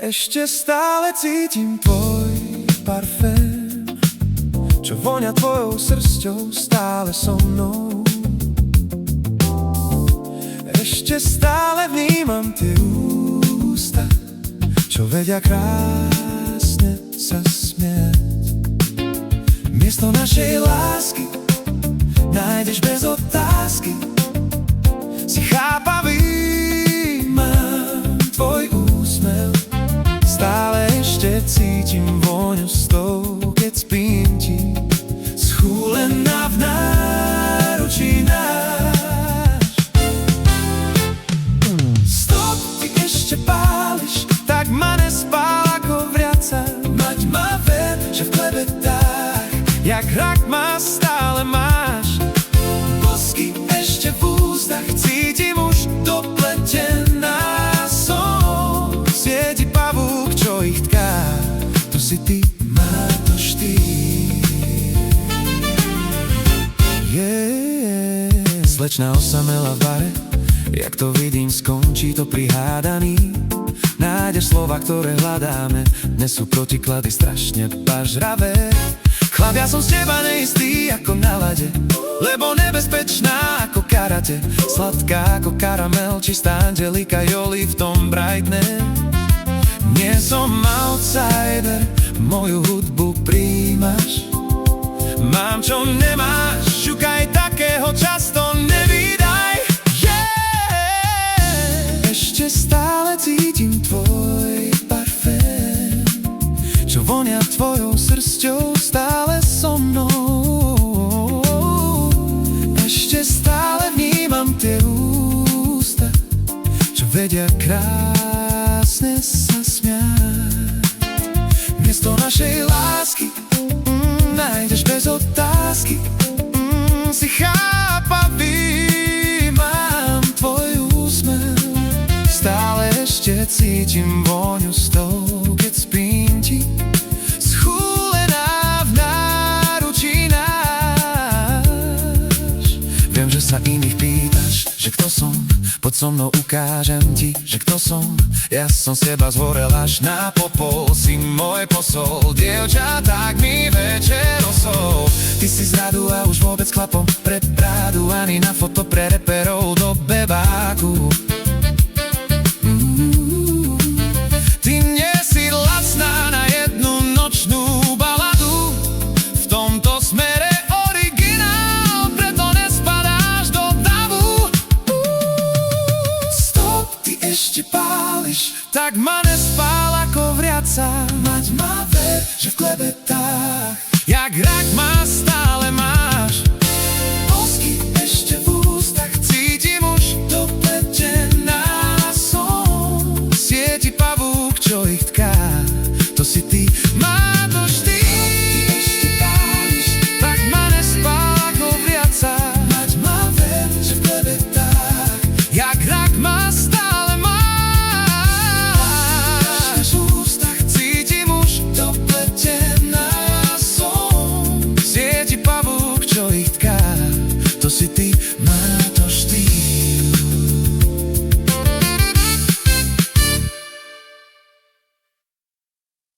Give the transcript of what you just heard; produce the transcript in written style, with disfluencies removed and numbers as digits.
Ešte stále cítim tvoj parfém, čo vonia tvojou srsťou stále so mnou. Ešte stále vnímam tie ústa, čo vedia krásne sa smiať. Miesto našej lásky nájdeš bez otázky. Si chápavý, mám tvoj úsmev. Stále ešte cítim vôňu s tou, keď spím ti, schúlená v náručí náš. Stop, ty ešte páliš, tak ma nespál ako vriaca. Mať ma ver, že v klebetách, jak rak ma stále máš. Bosky ešte v ústach, cítim už dopletená som. Sieti pavúk, čo ich tká, to si ty, máš štýl. Slečna osamela v bare, jak to vidím, skončí to pri hádaní. Nájdeš slova, ktoré hľadáme, dnes sú protiklady strašne pažravé. Chlap, ja som z teba neistý ako na lade, lebo nebezpečná ako karate. Sladká ako karamel, čistá Angelika Jolie v tom brightne. Nie som outsider, moju hudbu príjmaš. Mám, čo nemáš, šukaj takého často nevídaj. Ešte stále cítim tvoj parfém, čo vonia tvojou srsťou stále so mnou. Ešte stále vnímam tie ústa, čo vedia krásne sa smiať. Miesto našej lásky nájdeš bez otázky. Si chápavý, mám tvoj úsmev. Stále ešte cítim vôňu s tou, keď spím ti, schúlená v náručí náš. Viem, že sa iných pýtaš, že kto som, poď so mnou ukážem ti, že kto som. Ja som z teba zhorel až na popol, si môj posol, dievča, tak mi večer osol. Ty si z radu a už vôbec chlapom pre prádu, ani na foto pre reperov do bebáku. Ty nie si lacná na jednu nočnú baladu, v tomto smere originál, preto nespadáš do davu. Stop, ty ešte páliš, tak ma nespál ako vriaca. Mať ma ver, že v klebetách, jak rak ma stále máš. Bosky ešte v ústach, cítim už dopletená som. Sieti pavúk, čo ich tká, to si ty.